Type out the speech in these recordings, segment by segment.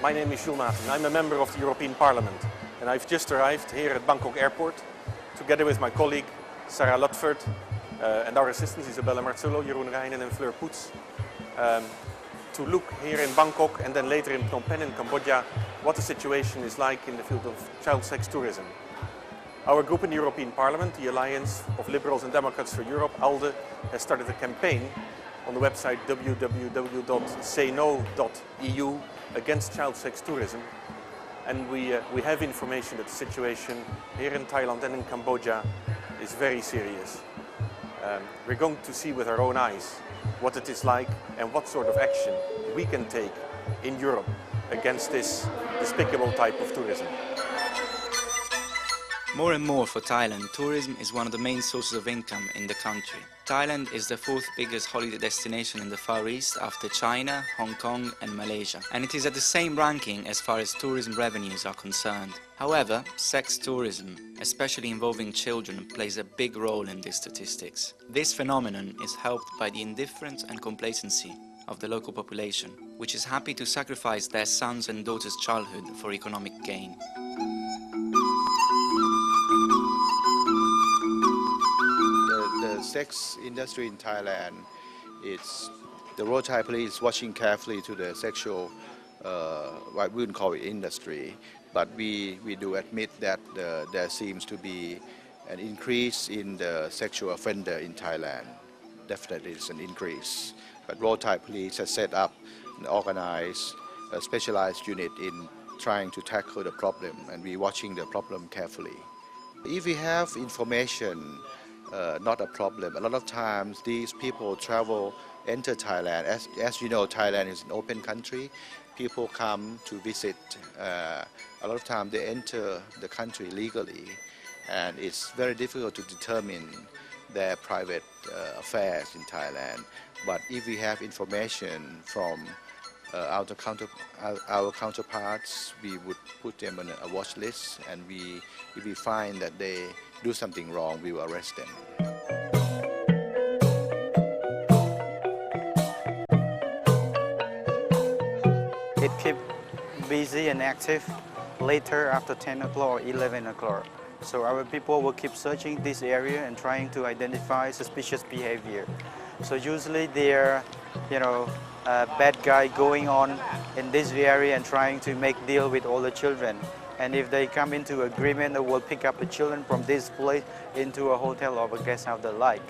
My name is Jules Maaten. I'm a member of the European Parliament and I've just arrived here at Bangkok Airport together with my colleague Sarah Ludford and our assistants Isabella Marzullo, Jeroen Rijnen and Fleur Poets to look here in Bangkok and then later in Phnom Penh in Cambodia what the situation is like in the field of child sex tourism. Our group in the European Parliament, the Alliance of Liberals and Democrats for Europe, ALDE, has started a campaign on the website www.sayno.eu against child sex tourism. And we have information that the situation here in Thailand and in Cambodia is very serious. We're going to see with our own eyes what it is like and what sort of action we can take in Europe against this despicable type of tourism. More and more for Thailand, tourism is one of the main sources of income in the country. Thailand is the fourth biggest holiday destination in the Far East after China, Hong Kong and Malaysia. And it is at the same ranking as far as tourism revenues are concerned. However, sex tourism, especially involving children, plays a big role in these statistics. This phenomenon is helped by the indifference and complacency of the local population, which is happy to sacrifice their sons' and daughters' childhood for economic gain. The sex industry in Thailand, the Royal Thai police is watching carefully to the sexual, I wouldn't call it industry, but we do admit that there seems to be an increase in the sexual offender in Thailand. Definitely it's an increase. But Royal Thai police has set up and organized a specialized unit in trying to tackle the problem, and we're watching the problem carefully. If we have information, not a problem. A lot of times these people enter Thailand. As you know, Thailand is an open country. People come to visit. A lot of times they enter the country legally, and it's very difficult to determine their private affairs in Thailand. But if we have information from our counterparts, we would put them on a watch list, and if we find that they do something wrong, we will arrest them. It keeps busy and active later after 10 o'clock or 11 o'clock. So our people will keep searching this area and trying to identify suspicious behavior. So usually there are, bad guy going on in this area and trying to make deal with all the children. And if they come into agreement, they will pick up the children from this place into a hotel or a guest house they like.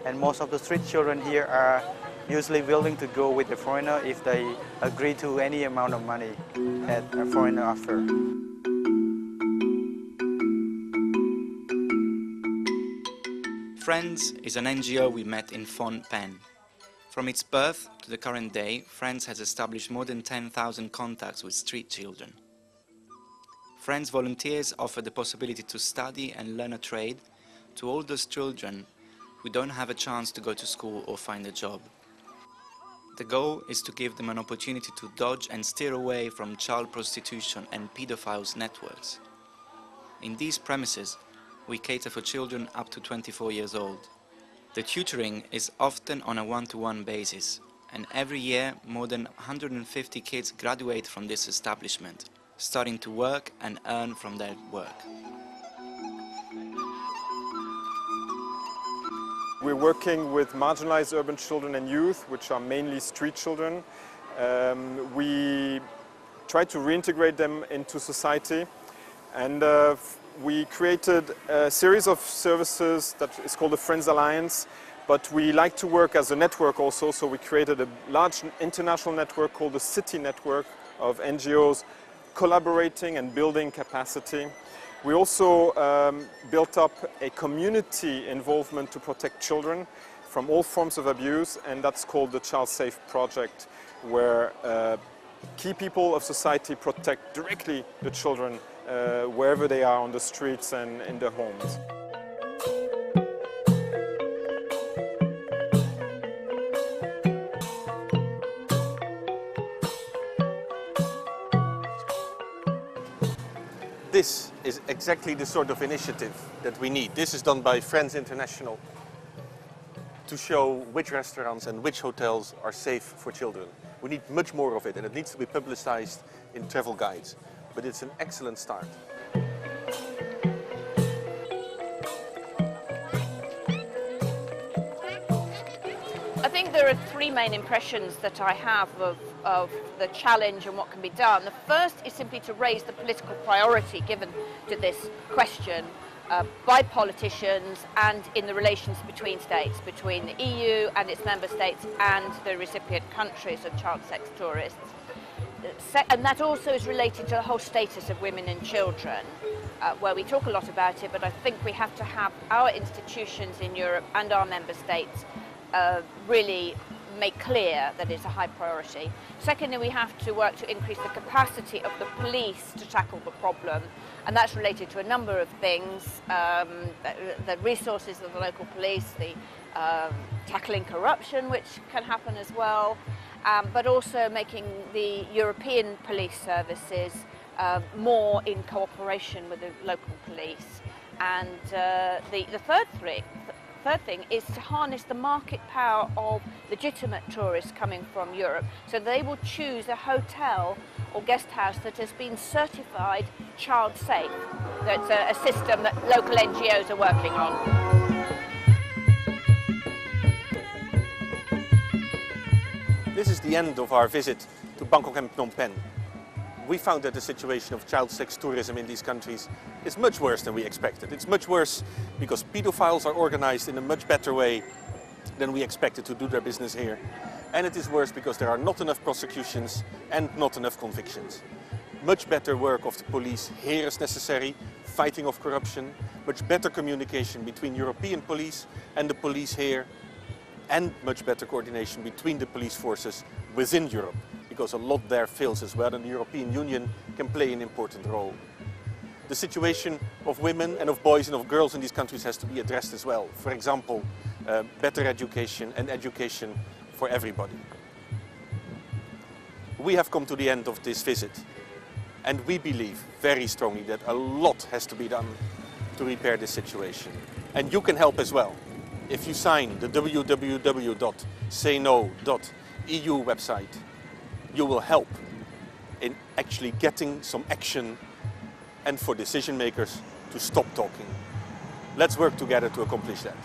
And most of the street children here are usually willing to go with the foreigner if they agree to any amount of money that a foreigner offers. Friends is an NGO we met in Phnom Penh. From its birth to the current day, Friends has established more than 10,000 contacts with street children. Friends volunteers offer the possibility to study and learn a trade to all those children who don't have a chance to go to school or find a job. The goal is to give them an opportunity to dodge and steer away from child prostitution and pedophiles' networks. In these premises, we cater for children up to 24 years old. The tutoring is often on a one-to-one basis, and every year more than 150 kids graduate from this establishment, starting to work and earn from their work. We're working with marginalized urban children and youth, which are mainly street children. We try to reintegrate them into society, and we created a series of services that is called the Friends Alliance, but we like to work as a network also, so we created a large international network called the City Network of NGOs collaborating and building capacity. We also built up a community involvement to protect children from all forms of abuse, and that's called the Child Safe Project, where key people of society protect directly the children wherever they are on the streets and in their homes. This is exactly the sort of initiative that we need. This is done by Friends International to show which restaurants and which hotels are safe for children. We need much more of it, and it needs to be publicized in travel guides. But it's an excellent start. I think there are three main impressions that I have of the challenge and what can be done. The first is simply to raise the political priority given to this question by politicians and in the relations between states, between the EU and its member states and the recipient countries of child sex tourists. And that also is related to the whole status of women and children, where we talk a lot about it, but I think we have to have our institutions in Europe and our member states really make clear that it's a high priority. Secondly, we have to work to increase the capacity of the police to tackle the problem, and that's related to a number of things, the resources of the local police, the tackling corruption, which can happen as well, but also making the European police services more in cooperation with the local police. And the third thing is to harness the market power of legitimate tourists coming from Europe, so they will choose a hotel or guest house that has been certified child safe. That's a system that local NGOs are working on. This is the end of our visit to Bangkok and Phnom Penh. We found that the situation of child sex tourism in these countries is much worse than we expected. It's much worse because pedophiles are organized in a much better way than we expected to do their business here. And it is worse because there are not enough prosecutions and not enough convictions. Much better work of the police here is necessary, fighting off corruption, much better communication between European police and the police here, and much better coordination between the police forces within Europe, because a lot there fails as well, and the European Union can play an important role. The situation of women and of boys and of girls in these countries has to be addressed as well. For example, better education and education for everybody. We have come to the end of this visit, and we believe very strongly that a lot has to be done to repair this situation. And you can help as well. If you sign the www.sayno.eu website, you will help in actually getting some action and for decision makers to stop talking. Let's work together to accomplish that.